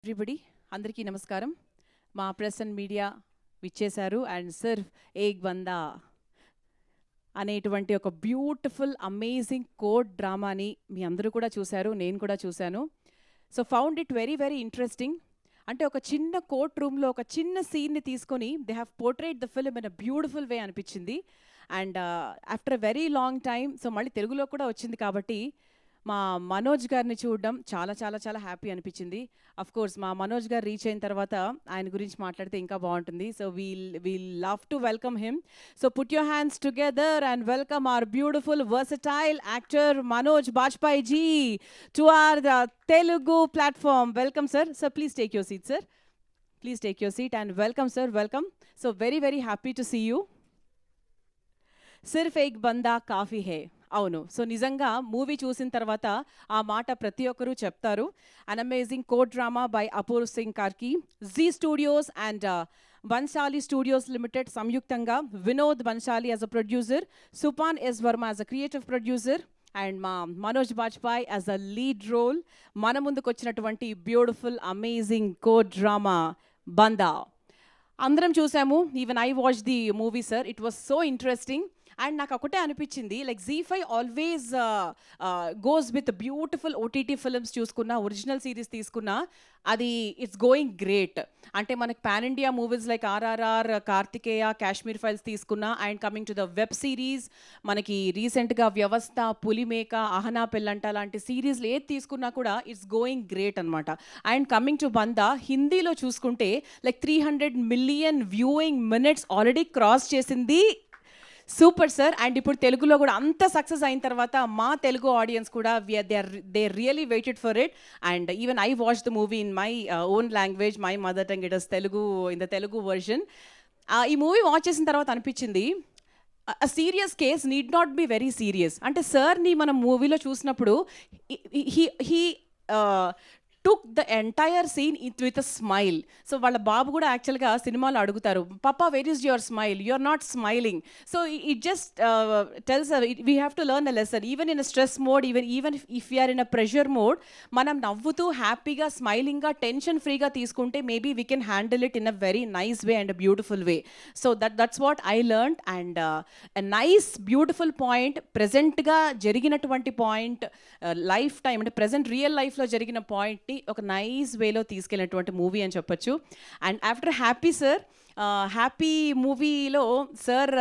Everybody అందరికీ నమస్కారం. మా ప్రెస్ అండ్ మీడియా విచ్చేశారు అండ్ సిర్ఫ్ ఏక్ బందా అనేటువంటి ఒక బ్యూటిఫుల్ అమేజింగ్ కోడ్ డ్రామాని మీ అందరూ కూడా చూశారు, నేను కూడా చూశాను. So found it very very interesting. అంటే ఒక చిన్న కోర్ట్ రూమ్లో ఒక చిన్న సీన్ని తీసుకొని they have portrayed the film in a beautiful way అనిపించింది. And after a very long time so మళ్ళీ తెలుగులో కూడా వచ్చింది కాబట్టి మా మనోజ్ గారిని చూడడం చాలా చాలా చాలా హ్యాపీ అనిపించింది. అఫ్ కోర్స్ మా మనోజ్ గారు రీచ్ అయిన తర్వాత ఆయన గురించి మాట్లాడితే ఇంకా బాగుంటుంది. So we'll love to welcome him. So put your hands together and welcome our beautiful versatile actor Manoj Bajpayee ji to our Telugu platform. Welcome sir. Sir, please take your seat sir. Please take your seat and welcome sir. Welcome. So very very happy to see you. Sirf Ek Banda కాఫీ హే. అవును, so నిజంగా movie చూసిన తర్వాత ఆ మాట ప్రతి ఒక్కరూ చెప్తారు. An amazing court drama by Apoorv Singh Karki, Zee studios and Bhansali studios limited సంయుక్తంగా Vinod Bhansali as a producer, Supan S Varma as a creative producer and మా Manoj Bajpayee as a lead role మన ముందుకు వచ్చినటువంటి beautiful amazing court drama Banda అందరం చూసాము. Even I watch the movie sir, it was so interesting. And నాకు ఒకటే అనిపించింది, like Zee five always goes with beautiful OTT films చూసుకున్నా, ఒరిజినల్ సిరీస్ తీసుకున్నా అది ఇట్స్ గోయింగ్ గ్రేట్. అంటే మనకి pan India movies like RRR, Karthikeya, Kashmir files తీసుకున్నా and coming to the web series మనకి రీసెంట్గా వ్యవస్థ, పులిమేక, అహనా పెళ్ళంట లాంటి సిరీస్లు ఏది తీసుకున్నా కూడా ఇట్స్ గోయింగ్ గ్రేట్ అనమాట. అండ్ కమింగ్ టు బందా హిందీలో చూసుకుంటే like 300 million viewing minutes already cross చేసింది. Super sir. అండ్ ఇప్పుడు తెలుగులో కూడా అంత సక్సెస్ అయిన తర్వాత మా తెలుగు ఆడియన్స్ కూడా they really waited for it. And even I watch the movie in my own language, my mother tongue, it is Telugu, in the Telugu version. ఈ మూవీ వాచ్ చేసిన తర్వాత అనిపించింది serious case need not be very serious. అంటే సార్ని మనం మూవీలో చూసినప్పుడు he took the entire scene with a smile. So వాళ్ళ బాబు కూడా యాక్చువల్గా సినిమాలో అడుగుతారు, papa where is your smile, you are not smiling. So it just tells we have to learn a lesson even in a stress mode, even if you're in a pressure mode, మనం నవ్వుతూ హ్యాపీగా స్మైలింగ్గా tension ఫ్రీగా తీసుకుంటే maybe we can handle it in a very nice way and a beautiful way. So that's what I learn. And a nice beautiful point, ప్రజెంట్గా జరిగినటువంటి point, life time అంటే present real లైఫ్లో జరిగిన పాయింట్ ఒక nice వేలో తీసుకెళ్ళినటువంటి movie అని చెప్పొచ్చు. And after happy sir, happy మూవీలో సార్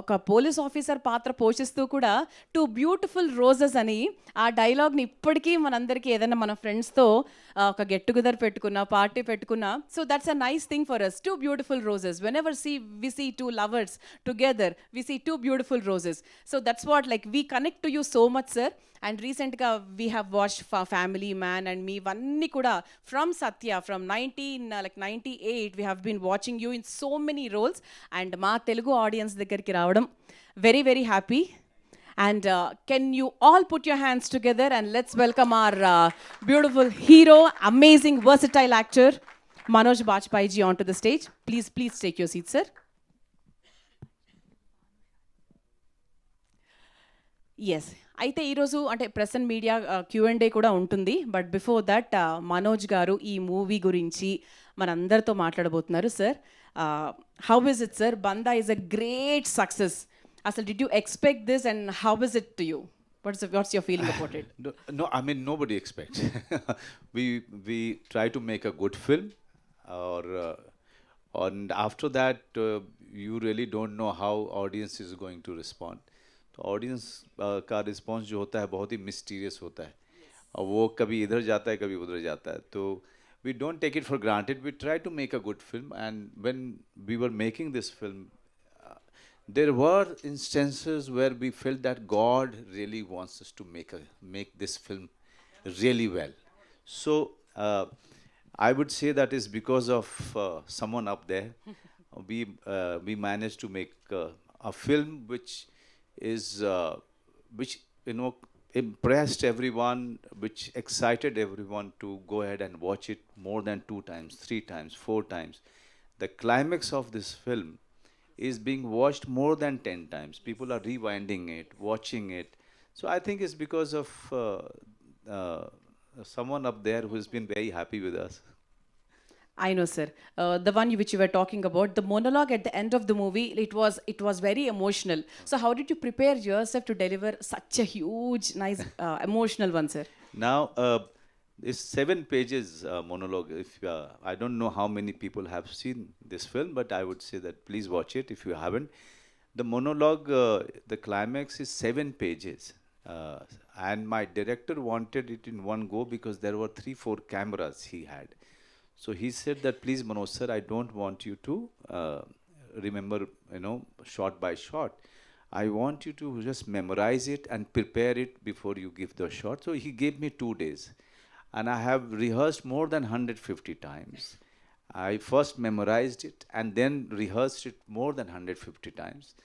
ఒక పోలీస్ ఆఫీసర్ పాత్ర పోషిస్తూ కూడా టూ బ్యూటిఫుల్ రోజెస్ అని ఆ డైలాగ్ని ఇప్పటికీ మనందరికీ ఏదైనా మన ఫ్రెండ్స్తో ఒక గెట్ టుగెదర్ పెట్టుకున్నా, పార్టీ పెట్టుకున్నా, so that's a nice thing for us. Two beautiful roses, whenever we see two lovers together, we see two beautiful roses. So that's what like we connect to you so much sir. And రీసెంట్గా we have watched family man and మీ ఇవన్నీ కూడా from Satya, from 98 we have been watching you in so many roles. And మా Telugu audience దగ్గరికి రావడం very very happy. And can you all put your hands together and let's welcome our beautiful hero, amazing versatile actor Manoj Bajpayee ji on to the stage. Please take your seat sir. Yes, అయితే ఈరోజు అంటే press and media Q&A కూడా ఉంటుంది. But before that Manoj గారు ఈ movie గురించి మనందరితో మాట్లాడబోతున్నారు. Sir, how is it sir? Banda is a great success. అసలు did you expect this and how is it to you? What's your feeling about it? No, I mean nobody expects. We try to make a good film, or and after that you really don't know how audience is going to respond. तो audience का response जो होता है बहुत ही mysterious होता है, और वो कभी इधर जाता है कभी उधर जाता है. तो we don't take it for granted. We try to make a good film, and when we were making this film there were instances where we felt that God really wants us to make this film really well. So I would say that is because of someone up there. We managed to make a film which you know impressed everyone, which excited everyone to go ahead and watch it more than 2 times, 3 times, 4 times. The climax of this film is being watched more than 10 times. People are rewinding it, watching it. So I think it's because of someone up there who has been very happy with us. I know, sir. The one which you were talking about, the monologue at the end of the movie, it was very emotional. So, how did you prepare yourself to deliver such a huge, nice, emotional one, sir? Now, it's 7 pages monologue. If I don't know how many people have seen this film, but I would say that please watch it if you haven't. The monologue, the climax is 7 pages, uh, and my director wanted it in one go because there were 3, 4 cameras he had. So he said that please, Manoj sir, I don't want you to remember, shot by shot. I want you to just memorize it and prepare it before you give the shot. So he gave me 2 days. And I have rehearsed more than 150 times. I first memorized it and then rehearsed it more than 150 times.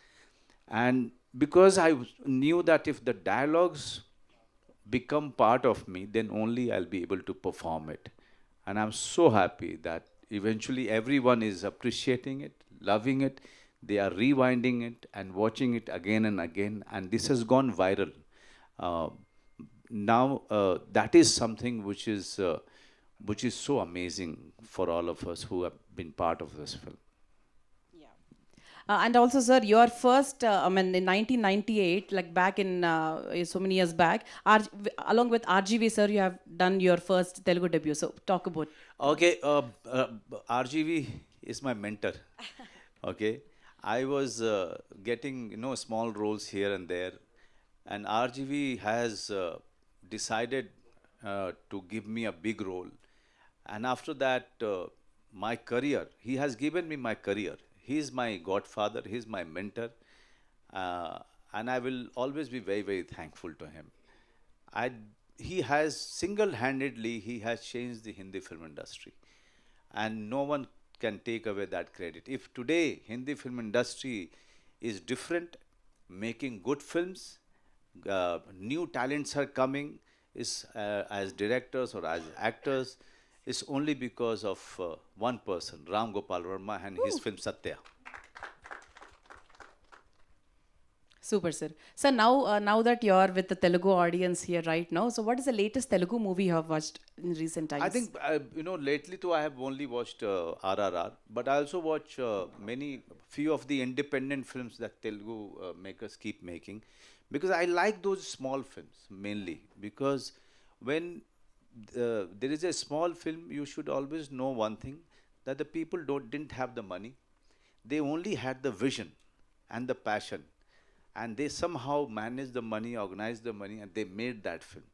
And because knew that if the dialogues become part of me, then only I'll be able to perform it. And I'm so happy that eventually everyone is appreciating it, loving it. They are rewinding it and watching it again and again. And this has gone viral. Uh, Now, that is something which is so amazing for all of us who have been part of this film. And also, sir, your first, I mean, in 1998, like back in so many years back, along with RGV, sir, you have done your first Telugu debut. So, talk about. Okay, RGV is my mentor. Okay, I was getting small roles here and there, and RGV has decided to give me a big role. And after that, my career, he has given me my career. He is my godfather, he is my mentor, uh, and I will always be very, very thankful to him. I, he has single-handedly, he has changed the Hindi film industry, and no one can take away that credit. If today Hindi film industry is different, making good films, new talents are coming, is as directors or as actors, is only because of one person, Ram Gopal Verma, and his film Satya. Super, sir. So now that you're with the Telugu audience here right now, so what is the latest Telugu movie you have watched in recent times? I think lately too I have only watched RRR, but I also watch few of the independent films that Telugu makers keep making, because I like those small films mainly. Because when there is a small film, you should always know one thing, that the people didn't have the money, they only had the vision and the passion, and they somehow managed the money, organized the money, and they made that film.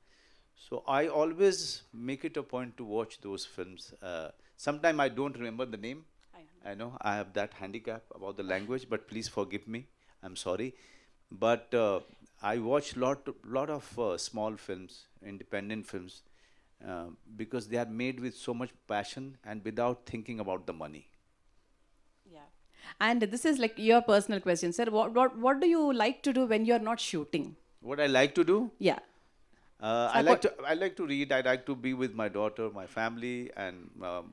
So I always make it a point to watch those films. Sometime I don't remember the name. I know I have that handicap about the language, but please forgive me. I'm sorry. But I watch lot of small films, independent films, because they are made with so much passion and without thinking about the money. Yeah. And this is like your personal question, sir. What do you like to do when you're not shooting? What I like to do, Yeah. I like to read. I like to be with my daughter, my family, and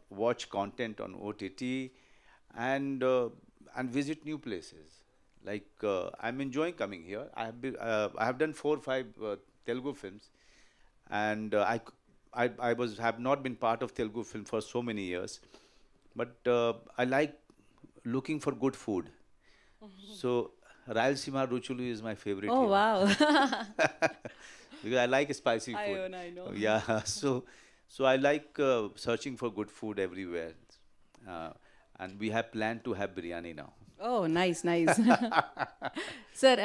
watch content on OTT, and visit new places. Like I'm enjoying coming here. I have done 4 or 5 Telugu films, and I have not been part of Telugu film for so many years, but I like looking for good food. So Rayalaseema Ruchulu is my favorite Oh, here. wow. Because I like spicy I food. know, I know. Yeah, so I like searching for good food everywhere, uh, and we have planned to have biryani now. Oh, nice, nice. Sir,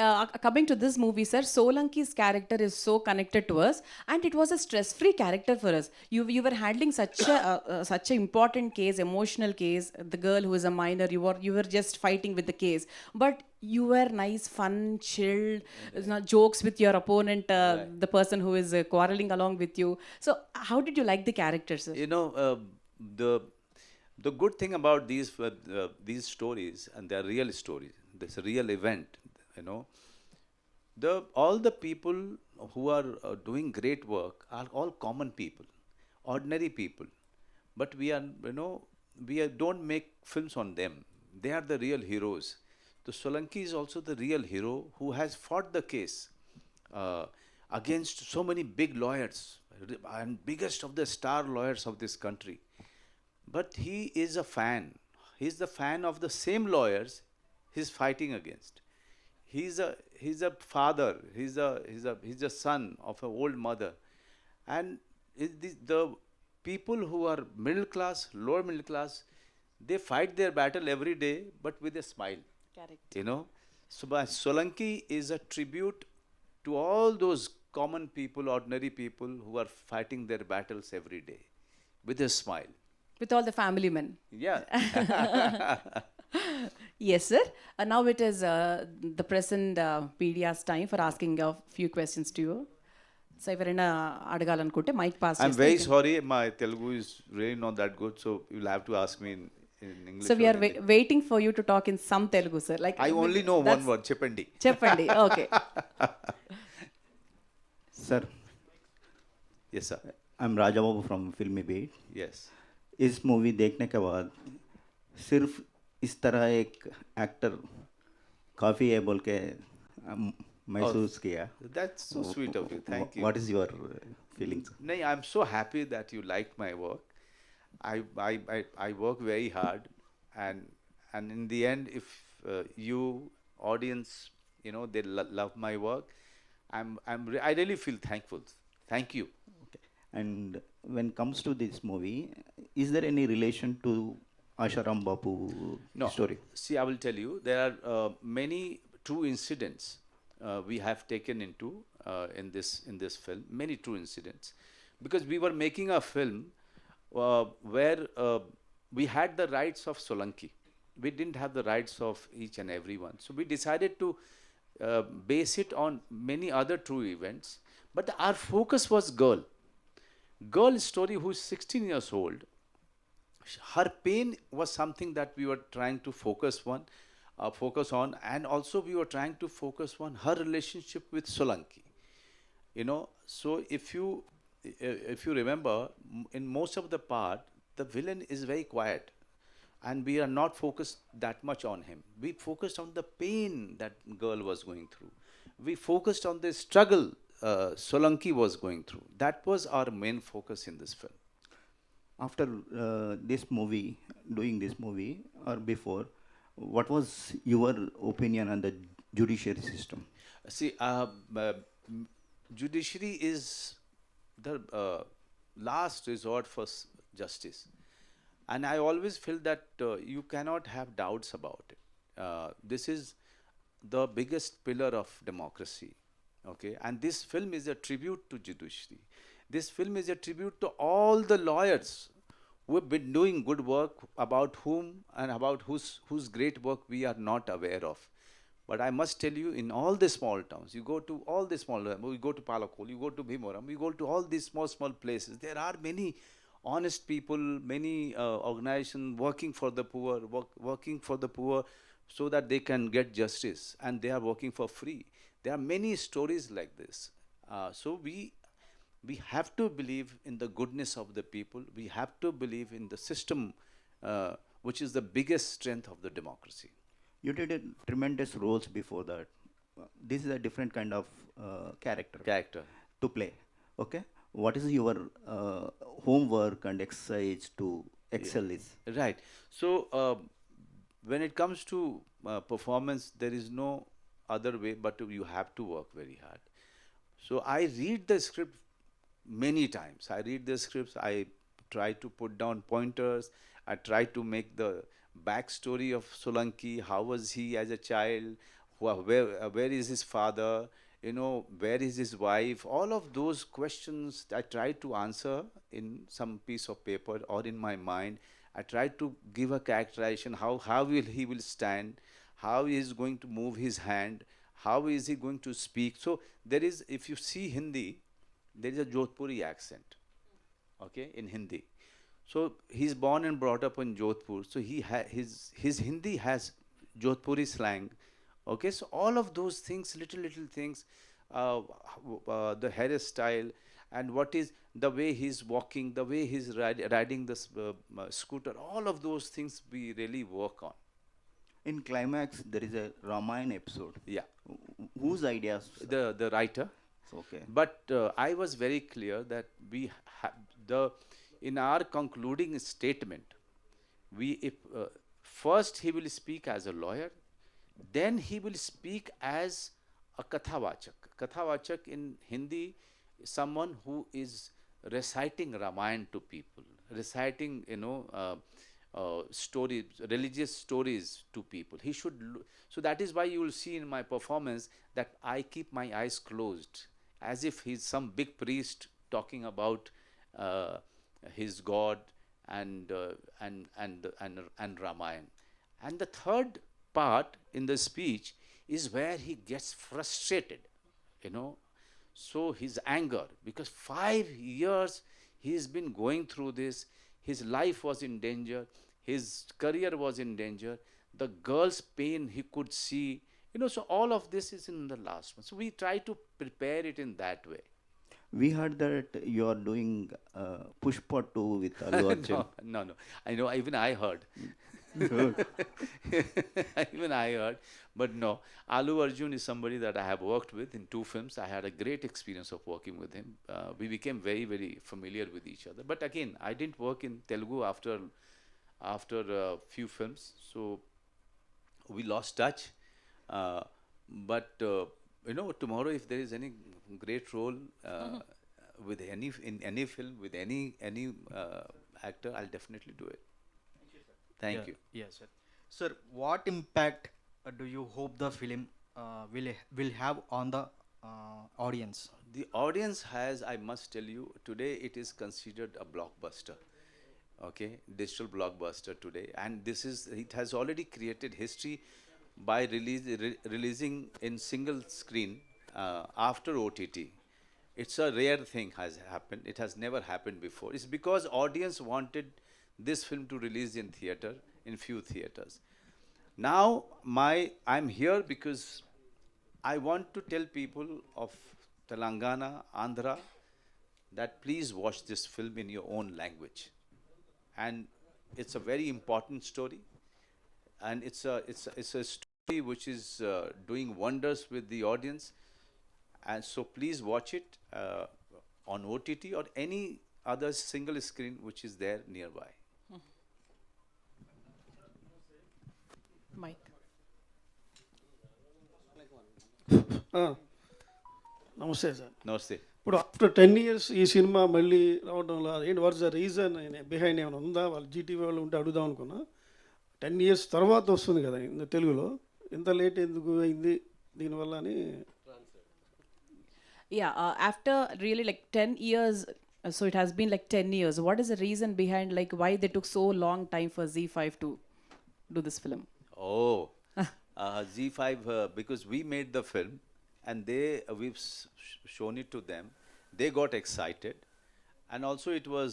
coming to this movie, sir, Solanki's character is so connected to us, and it was a stress-free character for us. You were handling such an important case, emotional case. The girl who is a minor, you were just fighting with the case, but you were nice, fun, chilled, jokes with your opponent, Right. the person who is quarreling along with you. So, how did you like the character, sir? You know, the the good thing about these stories, and they're real stories. This real event. You know, the all the people who are doing great work are all common people, ordinary people. But don't make films on them. They are the real heroes. The Solanki is also the real hero who has fought the case uh, against so many big lawyers and biggest of the star lawyers of this country. but he is a fan. He's the fan of the same lawyers he's fighting against. He's a father. He's a son of an old mother, and the people who are middle class, lower middle class, they fight their battle every day, but with a smile. Correct. You know, so Solanki is a tribute to all those common people, ordinary people who are fighting their battles every day with a smile. With all the family men. Yeah. Yes, sir. Now it is the present media's time for asking a few questions to you. So, ఎవరైనా అడగాలనుకుంటే mic pass I'm very sorry, my Telugu is really not that good, so you'll have to ask me in English. So or we're Hindi. Waiting for you to talk in some Telugu sir like I only know one word, Cheppandi. చెప్పండి okay sir, Yes, sir. I am Raja Babu from Filmibeat. Yes. इस movie देखने के बाद सिर्फ इस तरह एक actor काफ़ी है बोल के महसूस किया. That's so sweet of you. Thank you. What is your feelings? No, I'm so happy that you like my work. I work very hard, and in the end, if you audience, they love my work, I really feel thankful. Thank you. Okay. And when comes to this movie, is there any relation to Asharam Bapu No. story? See, I will tell you, there are many true incidents we have taken into in this film. Many true incidents, because we were making a film where we had the rights of Solanki. We didn't have the rights of each and every one. So we decided to base it on many other true events. But our focus was girl story who is 16 years old. Her pain was something that we were trying to focus on, and also we were trying to focus on her relationship with Solanki. So if you remember, in most of the part, the villain is very quiet, and we are not focused that much on him. We focused on the pain that girl was going through. We focused on the struggle Solanki was going through. That was our main focus in this film. After this movie, doing this movie, or before, what was your opinion on the judiciary system? See, judiciary is the last resort for justice, and I always feel that you cannot have doubts about it. This is the biggest pillar of democracy, okay? And this film is a tribute to judiciary. This film is a tribute to all the lawyers who have been doing good work, about whom and about whose great work we are not aware of. But I must tell you, in all the small towns, you go to all the small, you go to Palakol, you go to Bhimoram, you go to all these small places, there are many honest people, many organizations working for the poor, so that they can get justice, and they are working for free. There are many stories like this. So we have to believe in the goodness of the people. We have to believe in the system, which is the biggest strength of the democracy. You did a tremendous roles before that. This is a different kind of character to play. Okay, what is your homework and exercise to excel this? Right. So when it comes to performance, there is no other way but you have to work very hard. So I read the script many times. I read the scripts. I try to put down pointers. I try to make the backstory of Solanki. How was he as a child? Where is his father? Where is his wife? All of those questions I try to answer in some piece of paper or in my mind. I try to give a characterization. How will he stand? How he is going to move his hand? How is he going to speak? So there is, if you see Hindi, there is a Jodhpuri accent, okay, in Hindi. So he's born and brought up in Jodhpur. So his Hindi has Jodhpuri slang, okay. So all of those things, little things, the hairstyle, and what is the way he's walking, the way he's riding this scooter, all of those things we really work on. In climax, there is a Ramayana episode. Yeah. Whose ideas? The writer. Okay. But I was very clear that in our concluding statement, We if first he will speak as a lawyer, then he will speak as a kathavachak. Kathavachak in Hindi is someone who is reciting Ramayana to people, reciting, stories, religious stories to people. He should. So that is why you will see in my performance that I keep my eyes closed, as if he's some big priest talking about uh, his God and Ramayana. And the third part in the speech is where he gets frustrated, you know. So his anger, because 5 years he's been going through this, his life was in danger, his career was in danger, the girl's pain he could see, so all of this is in the last one. So we try to prepare it in that way. We heard that you are doing Pushpa 2 with Allu Arjun. No. I know, even I heard. Even I heard. But no, Allu Arjun is somebody that I have worked with in 2 films. I had a great experience of working with him. We became very, very familiar with each other. But again, I didn't work in Telugu after a few films. So we lost touch. But tomorrow if there is any great role with in any film with any actor, I'll definitely do it. Thank you. Yes, sir. Sir, what impact do you hope the film will have on the audience? The audience has, I must tell you, today it is considered a blockbuster. Okay, digital blockbuster today, and it has already created history by releasing in single screen after OTT. It's a rare thing has happened. It has never happened before. It's because audience wanted this film to release in theater, in few theaters. Now I'm here because I want to tell people of Telangana, Andhra, that please watch this film in your own language. And it's a very important story, and it's a story which is doing wonders with the audience. And so please watch it on OTT or any other single screen which is there nearby. Mike. నమస్తే sir. Namaste. ఇప్పుడు after 10 years ఈ cinema మళ్ళీ రావడంలో ఏంటి what's the reason behind ఏమైనా ఉందా? వాళ్ళు Zee TV వాళ్ళు ఉంటే అడుగుదాం అనుకున్నా. 10 years తర్వాత వస్తుంది కదా తెలుగులో, ఇంత లేట్ ఎందుకు అయింది దీనివల్ల అని. Yeah, after really like 10 years, so it has been like 10 years. What is the reason behind like why they took so long time for Z5 to do this film? Oh, Z5, because we made the film and we've shown it to them. They got excited, and also it was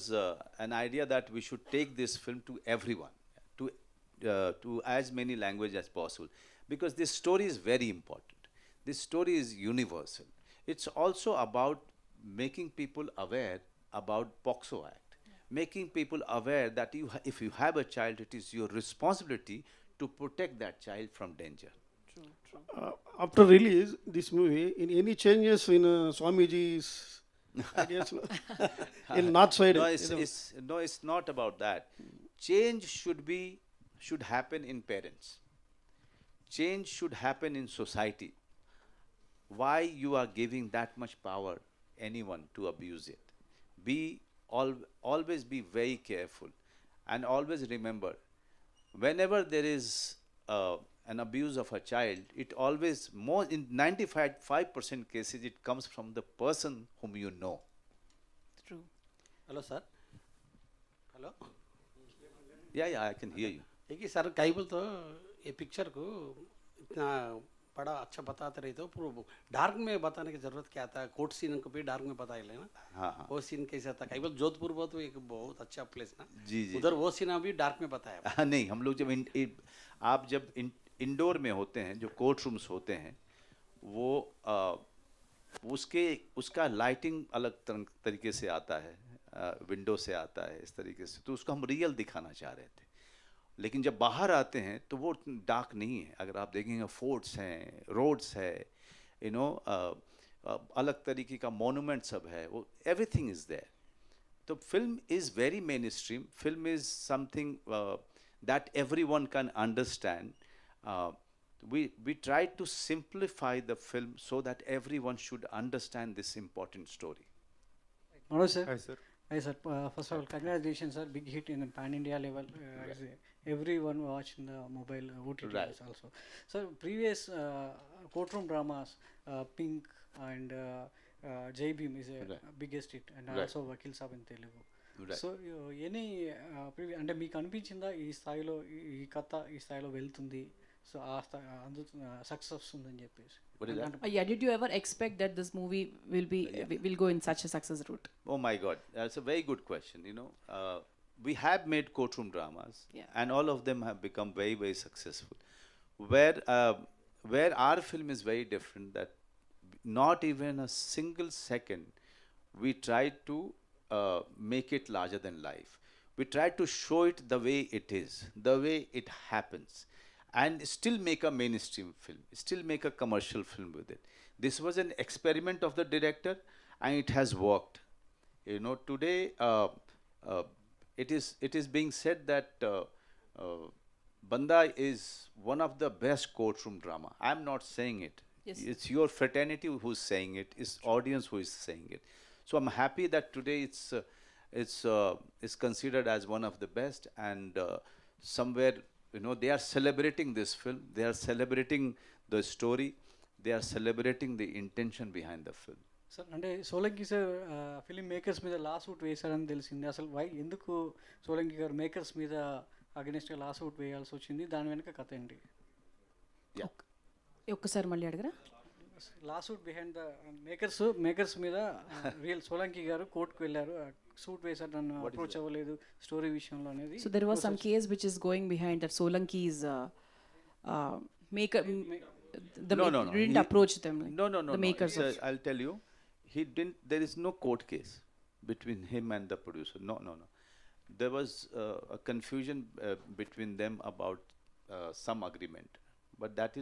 an idea that we should take this film to everyone, to as many languages as possible, because this story is very important. This story is universal. It's also about making people aware about POXO Act, making people aware that if you have a child, it is your responsibility to protect that child from danger. After release this movie in any changes in swamijis ideas in north side? No, it's not about that. Change should happen in parents. Change should happen in society. Why you are giving that much power anyone to abuse it? Always be very careful, and always remember, whenever there is an abuse of a child, it always, more in 95% cases, it comes from the person whom you know. True. Hello sir. Hello. Yeah, I can hear you. देखिए sir, काइबल तो ये picture को इतना बड़ा अच्छा बताते रहे, तो पूरा डार्क में बताने की जरूरत क्या था? कोर्ट सीन को भी डार्क में बताया लेना. हाँ. वो सीन कैसा था? काइबल जोधपुर बहुत एक बहुत अच्छा प्लेस ना. जी. उधर वो सीन अभी डार्क में बताया. नहीं, हम लोग जब इंडोर में होते हैं, जो कोर्ट रूम्स होते हैं, वो उसका लाइटिंग अलग तरीके से आता है, विंडो से आता है, इस तरीके से, तो उसको हम रियल दिखाना चाह रहे थे. लेकिन जब बाहर आते हैं तो वो डार्क नहीं है. अगर आप देखेंगे, फोर्ट्स हैं, रोड्स है, अलग तरीके का मोनूमेंट सब है, वो एवरीथिंग इज देयर. तो film is very main stream. Film is something that everyone can understand. Uh, we try to simplify the film so that everyone should understand this important story. Manoj sir. Hi, sir. Hi sir. First of all, congratulations sir. Big hit in pan-India level. Everyone watch in the mobile OTT Right. also. So previous courtroom dramas, Pink and Jai Bhim is a Right. biggest hit, and Right. also Vakil Saab in Telugu. Right. So any అంటే మీకు అనిపించిందా ఈ స్థాయిలో ఈ కథ ఈ స్థాయిలో వెళ్తుంది, సో ఆ స్థాయి అందుతుంది సక్సెస్ వస్తుందని చెప్పేసి? What is that? Yeah, did you ever expect that this movie will go in such a success route? Oh my God, that's a very good question. We have made courtroom dramas, Yeah. and all of them have become very, very successful. Where our film is very different, that not even a single second we try to make it larger than life. We try to show it the way it is, the way it happens, and still make a mainstream film, still make a commercial film with it. This was an experiment of the director, and it has worked. Today it is being said that Bandaa is one of the best courtroom drama. I'm not saying it. Yes. It's your fraternity who's saying it. It's audience who is saying it. So I'm happy that today it's considered as one of the best, and somewhere they are celebrating this film. They are celebrating the story. They are celebrating the intention behind the film. Sir అంటే Solanki sir film makers మీద లా suit వేశారని తెలిసింది. అసలు ఎందుకు సోలంకి గారు makers మీద అగెనిస్ట్గా లా suit వేయాల్సి వచ్చింది, దాని వెనక కథ ఏంటి? ఒక్కసారి మళ్ళీ అడగరా? లా సూట్ బిహైండ్ ద మేకర్స్ మీద రియల్ సోలంకి గారు కోర్టుకు వెళ్ళారు, సూట్ వేశారు, నన్ను అప్రోచ్ అవ్వలేదు స్టోరీ విషయంలో అనేది. So there was some case which is going behind that Solanki's maker. No. You didn't approach them. Like, No. The makers of. I'll tell you, he didn't. There is no court case between him and the producer. No. There was a confusion between them about some agreement, but that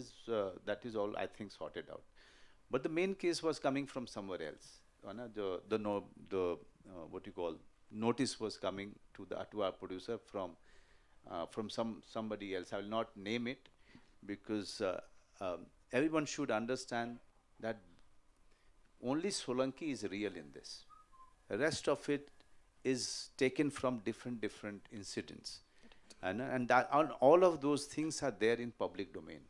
is all, I think, sorted out. But the main case was coming from somewhere else. What you call notice was coming to our producer from somebody else. I will not name it, because everyone should understand that only Solanki is real in this. The rest of it is taken from different incidents, and all of those things are there in public domain.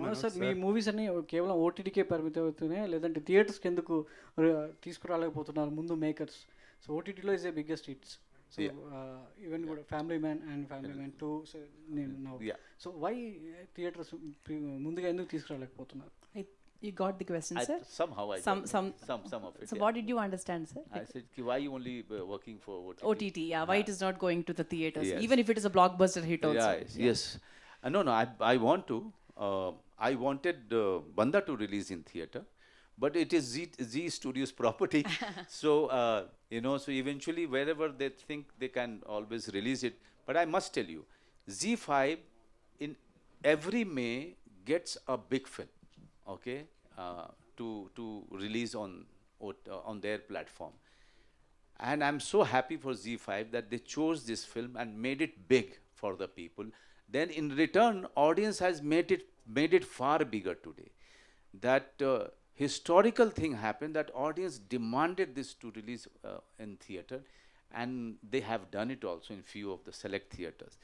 Manoj sir, me movies అన్ని కేవలం ఓటీటీకే పరిమితం అవుతున్నాయి, లేదంటే థియేటర్స్కి ఎందుకు తీసుకురాలేకపోతున్నారు ముందు makers? So ఓటీటీలో is a biggest hits. So even కూడా family man and family man 2 now. So why theatres ముందుగా ఎందుకు తీసుకురాలేకపోతున్నారు? You got the question, sir? Somehow I Some of it. So what did you understand, sir? I said, why you only working for OTT? OTT, yeah. Why it is not going to the theaters, Yes. even if it is a blockbuster hit also? Yes. No. I want to. I wanted Bandaa to release in theater, but it is Z Studios property. So so eventually wherever they think they can always release it. But I must tell you, Z5 in every May gets a big film, okay, to release on their platform. And I'm so happy for Z5 that they chose this film and made it big for the people. Then in return, audience has made it far bigger today. That historical thing happened, that audience demanded this to release in theater, and they have done it also in few of the select theaters.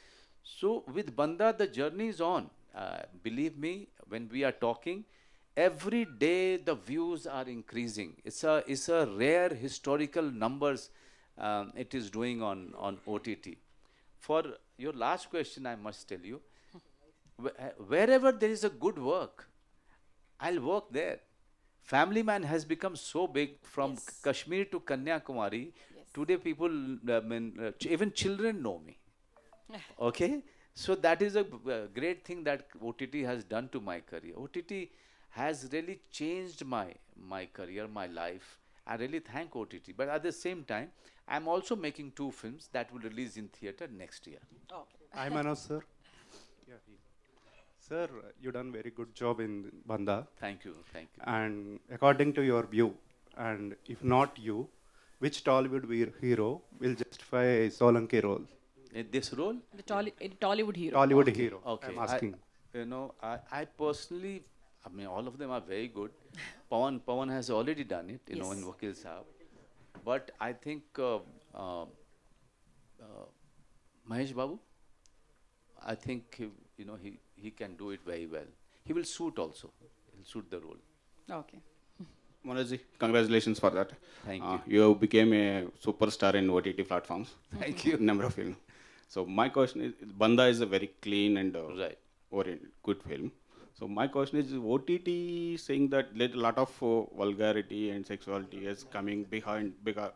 So with Bandaa, the journey is on. Believe me, when we are talking, every day the views are increasing. It's a rare historical numbers it is doing on OTT. For your last question, I must tell you, wherever there is a good work, I'll work there. Family Man has become so big from Kashmir to Kanyakumari. Today people, even children know me. Okay? So that is a great thing that OTT has done to my career. OTT has really changed my career, my life. I really thank OTT. But at the same time, I'm also making 2 films that will release in theater next year. Hi, Manoj, sir. Sir, you done very good job in Bandaa. Thank you. And according to your view, and if not you, which Tollywood hero will justify Solanki role? In this role? Tollywood hero. Tollywood hero. Okay. I'm asking. I personally, I mean, all of them are very good. Pawan has already done it, in Vakil Sahab. But I think Mahesh Babu, I think he can do it very well. He will suit also. He'll suit the role. Okay. Manoj, congratulations for that. Thank you. You became a superstar in OTT platforms. Thank you. Number of films. So my question is, Bandaa is a very clean and Right. oriented, good film. So my question is, OTT saying that a lot of vulgarity and sexuality is coming behind because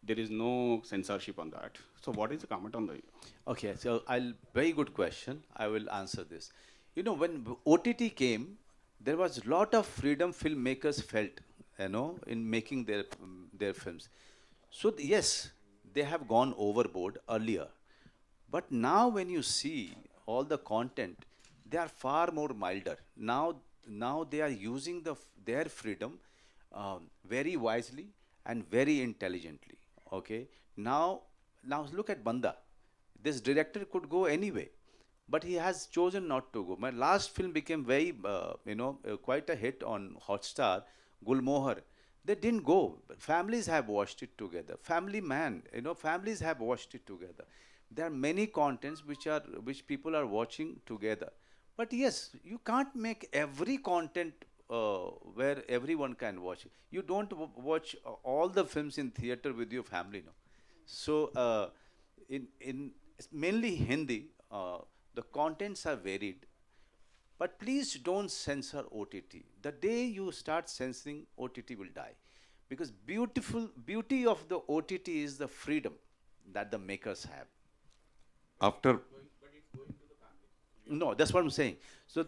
there is no censorship on that. So what is the comment on that? Okay, so very good question. I will answer this. When OTT came, there was a lot of freedom filmmakers felt, in making their films. So yes, they have gone overboard earlier. But now when you see all the content, they are far more milder. Now they are using their freedom very wisely and very intelligently. Okay. Now look at Banda. This director could go anyway, but he has chosen not to go. My last film became very, quite a hit on Hotstar, Gulmohar. They didn't go. Families have watched it together. Family Man, families have watched it together. There are many contents which people are watching together. But yes, you can't make every content where everyone can watch it. You don't watch all the films in theater with your family, no. So in mainly Hindi, the contents are varied. But please don't censor OTT. The day you start censoring, OTT will die. Because beauty of the OTT is the freedom that the makers have. After No, that's what I'm saying. So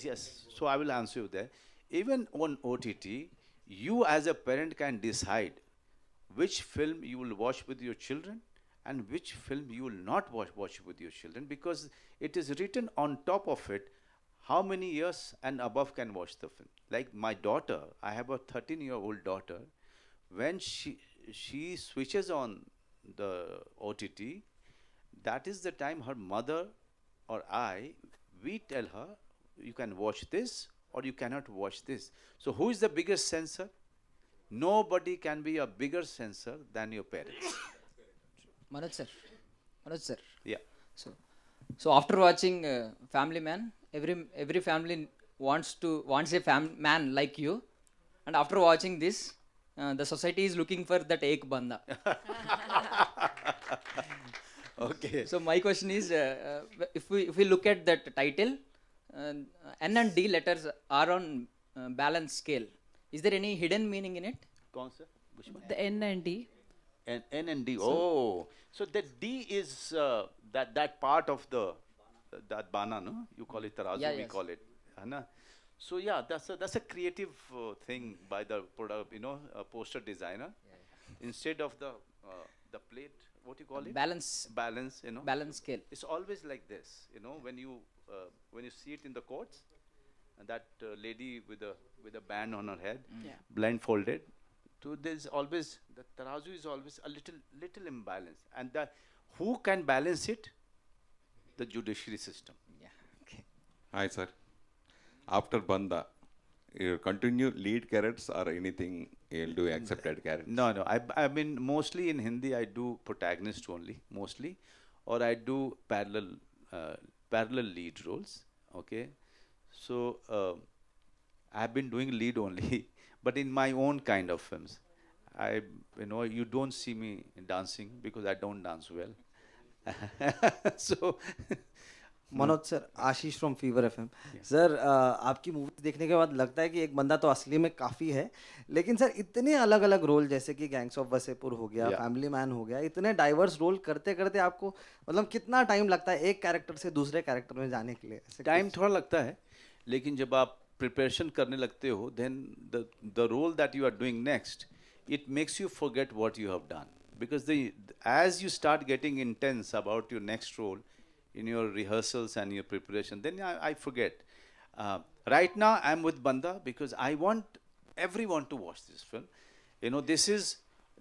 yes, so I will answer you there. Even on OTT, you as a parent can decide which film you will watch with your children and which film you will not watch with your children, because it is written on top of it how many years and above can watch the film. Like my daughter, I have a 13-year-old daughter. When she switches on the OTT, that is the time her mother or we tell her, you can watch this or you cannot watch this. So who is the biggest censor? Nobody can be a bigger censor than your parents. Manoj sir. Yeah. So after watching Family Man, every family wants a man like you, and after watching this, the society is looking for that ek banda. Okay. So my question is, if we look at that title, N and D letters are on balance scale. Is there any hidden meaning in it? Kaun sa? Which one? The N and D. N and D. So that D is that part of that bana, no? You call it tarazu, Yeah, we yes. call it. Hai. So yeah, that's a creative thing by the product, poster designer. Instead of the plate, what do you call it? Balance. Balance, Balance scale. It's always like this, when you see it in the courts, and that lady with a band on her head, Yeah. blindfolded. So there's always the tarazu is always a little imbalance, and who can balance it? The judiciary system. Yeah. Okay. hi sir. After Banda, you continue lead characters or anything you'll do accepted characters? No. I mean, mostly in Hindi, I do protagonist only, mostly, or I do parallel lead roles. Okay, so I've been doing lead only, but in my own kind of films. You don't see me dancing because I don't dance well. So Manoj sir, Ashish from fever FM sir, आपकी movie देखने के बाद लगता है कि एक बंदा तो असली में काफ़ी है, लेकिन सर इतने अलग अलग रोल, जैसे कि गैंग्स ऑफ वसेपुर हो गया, फैमिली मैन हो गया, इतने डाइवर्स रोल करते करते आपको मतलब कितना टाइम लगता है एक कैरेक्टर से दूसरे कैरेक्टर में जाने के लिए? टाइम थोड़ा लगता है, लेकिन जब आप प्रिपरेशन करने लगते हो, then the role that you are doing next, it makes you forget what you have done, because as you start getting intense about your next role in your rehearsals and your preparation, then I forget. Right now I'm with Banda because I want everyone to watch this film. This is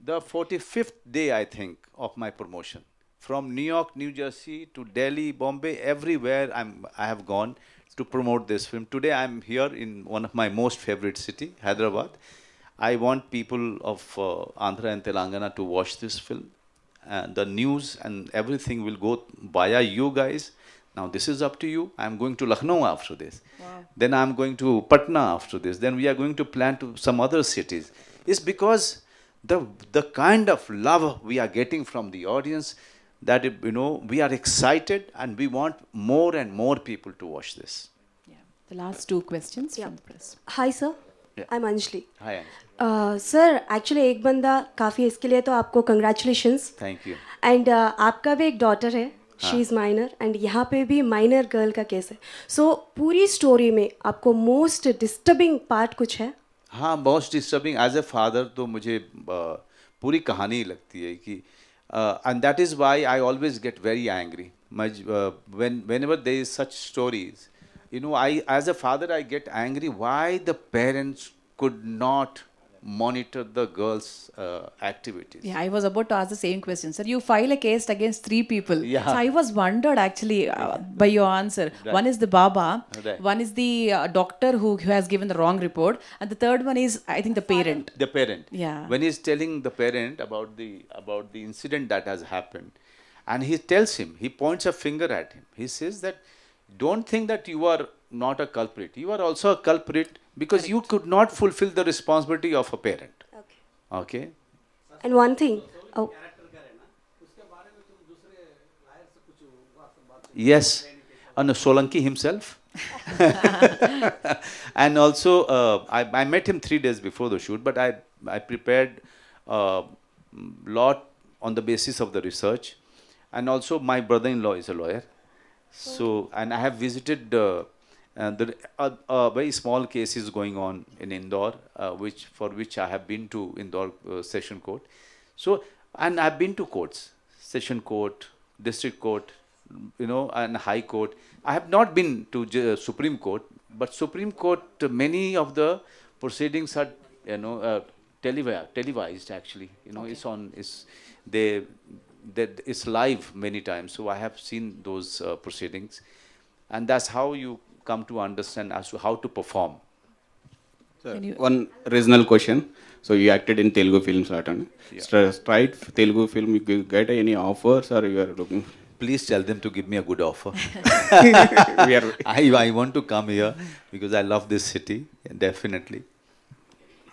the 45th day, I think, of my promotion. From New York, New Jersey to Delhi, Bombay, everywhere I have gone to promote this film. Today I'm here in one of my most favorite city, Hyderabad. I want people of Andhra and Telangana to watch this film. The news and everything will go via you guys. Now this is up to you. I'm going to Lucknow after this. Wow. Then I'm going to Patna after this. Then we are going to plan to some other cities. It's because the kind of love we are getting from the audience that we are excited and we want more and more people to watch this. The last two questions from the press. Hi sir, I'm Anjali. Hi. Sir actually एक बंदा काफ़ी इसके लिए तो आपको congratulations. Thank you. And आपका भी एक डॉटर है, शी इज़ माइनर, एंड यहाँ पे भी माइनर गर्ल का केस है. सो पूरी स्टोरी में आपको मोस्ट डिस्टर्बिंग पार्ट कुछ है? हाँ, most disturbing as a father तो मुझे पूरी कहानी लगती है कि and that is why I always get very angry whenever there is such stories. I as a father I get angry why the parents could not monitor the girls' activities. Yeah, I was about to ask the same question, sir. You file a case against 3 people. Yeah. So I was wondered actually by your answer. Right. One is the Baba, Right. one is the doctor who has given the wrong report, and the third one is, I think, the parent. The parent. Yeah. When he's telling the parent about the incident that has happened, and he tells him, he points a finger at him. He says that, don't think that you are not a culprit. You are also a culprit because you could not fulfill the responsibility of a parent. Okay. And one thing. Oh. Yes. And Solanki himself. And also, I met him 3 days before the shoot, but I prepared a lot on the basis of the research. And also, my brother-in-law is a lawyer. So, and I have visited very small cases going on in Indore, for which I have been to Indore Session Court. So, and I've been to courts, Session Court, District Court, and High Court. I have not been to Supreme Court, but Supreme Court, many of the proceedings are, televised actually. It's live many times. So I have seen those proceedings, and that's how you come to understand as to how to perform. Sir, one regional question. So you acted in Telugu films, yeah. Straight Telugu film, you get any offers or you are looking? Please tell them to give me a good offer. I want to come here because I love this city, definitely.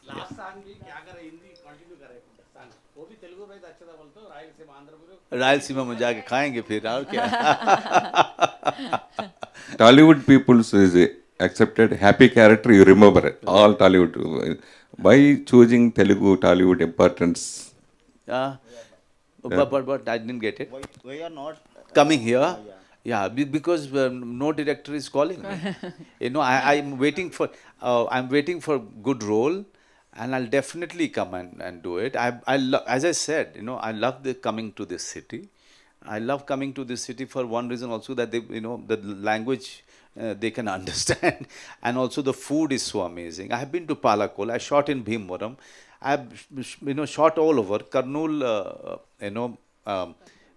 Last song भी क्या करे Hindi continue करे song वो भी तेलुगु में अच्छा था बोलते हो रायलसीमा आंध्र में रायलसीमा में जाके खाएंगे फिर और क्या. Tollywood people is accepted happy character, you remember it, all Tollywood. Why choosing Telugu Tollywood importance? But I didn't get it. Why you are not coming here? Yeah, because no director is calling me. I'm waiting for good role, and I'll definitely come and do it. As I said, I love coming to this city. I love coming to this city for one reason also, that the language they can understand, and also the food is so amazing. I have been to Palakol. I shot in Bhimwaram. I've shot all over Kurnool.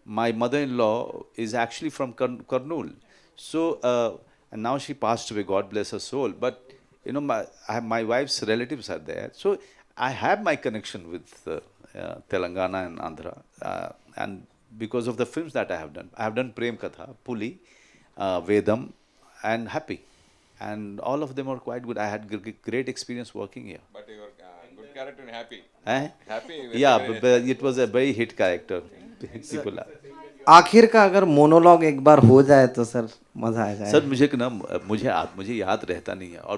My mother-in-law is actually from Kurnool. So and now she passed away. God bless her soul. But my wife's relatives are there. So I have my connection with Telangana and Andhra, and because of the films that I have done Prem Katha, Puli, Vedam, and Happy, and all of them are quite good. I had great experience working here. But your good character in Happy. Happy. Yeah, but it was a very hit character. People. आखिर का अगर monologue एक बार हो जाए तो sir मजा आ जाए. Sir मुझे याद रहता नहीं है, और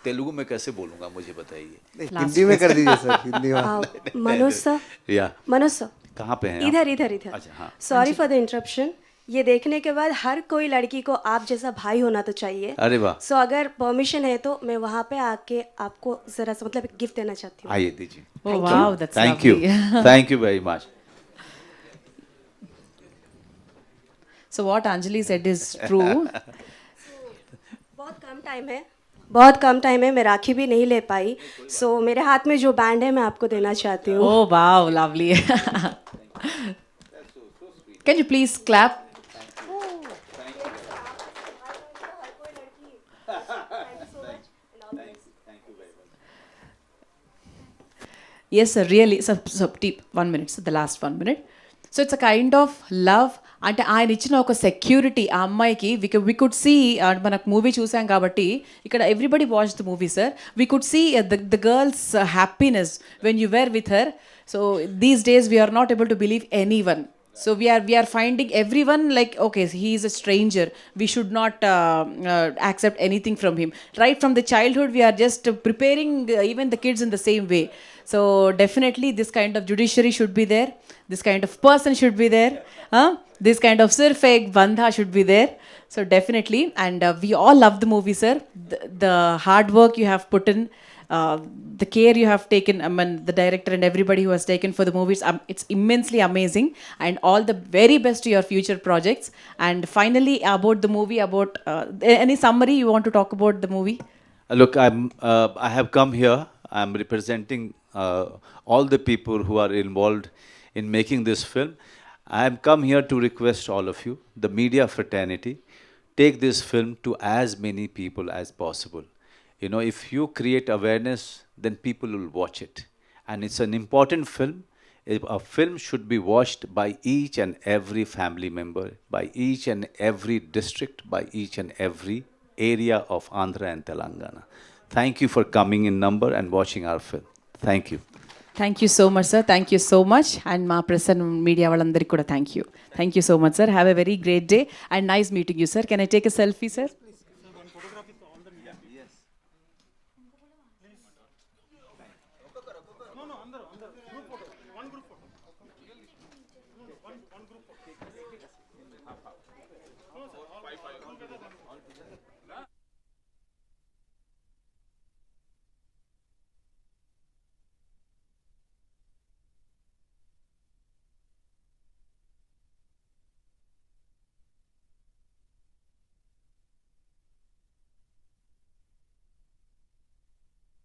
तेलुगु में कैसे बोलूँगा मुझे बताइए. हिंदी में कर दीजिए सर, हिंदी में. मनोज सर. या मनोज सर. कहाँ पे हैं? इधर. अच्छा, हाँ. Sorry for the interruption. ये देखने के बाद हर कोई लड़की को आप जैसा भाई होना तो चाहिए. अरे वाह. सो अगर परमिशन है तो मैं वहाँ पे आके आपको जरा सा मतलब गिफ्ट देना चाहती हूँ. आइए दीजिए. Oh wow, that's Thank lovely. you. Thank you very much. So what Anjali said is true. बहुत कम टाइम है. बहुत कम टाइम है, मैं राखी भी नहीं ले पाई, सो मेरे हाथ में जो बैंड है मैं आपको देना चाहती हूँ. Oh, wow, lovely. Can you please clap? Yes, sir, really. So deep. 1 minute, so the last 1 minute. So it's a kind of love. అంటే ఆయన ఇచ్చిన ఒక సెక్యూరిటీ ఆ అమ్మాయికి వి కుడ్ సీ మనకు మూవీ చూసాం కాబట్టి ఇక్కడ everybody watch the movie sir we could see the girls happiness when you were with her so these days we're not able to believe anyone. So we are finding everyone like, okay, he is a stranger. We should not accept anything from him. Right from the childhood, we are just preparing even the kids in the same way. So definitely, this kind of judiciary should be there. This kind of person should be there. This kind of Sirf Bandaa should be there. So definitely, and we all love the movie, sir. The hard work you have put in. The care you have taken, I mean, the director and everybody who has taken for the movies, it's immensely amazing. And all the very best to your future projects. And finally, about the movie, about any summary you want to talk about the movie? Look, I have come here. I'm representing all the people who are involved in making this film. I have come here to request all of you, the media fraternity, take this film to as many people as possible. You know, if you create awareness, then people will watch it. And it's an important film. A film should be watched by each and every family member, by each and every district, by each and every area of Andhra and Telangana. Thank you for coming in number and watching our film. Thank you. Thank you so much, sir. Thank you so much. And ma press and media valandariki kuda thank you. Thank you so much, sir. Have a very great day and nice meeting you, sir. Can I take a selfie, sir?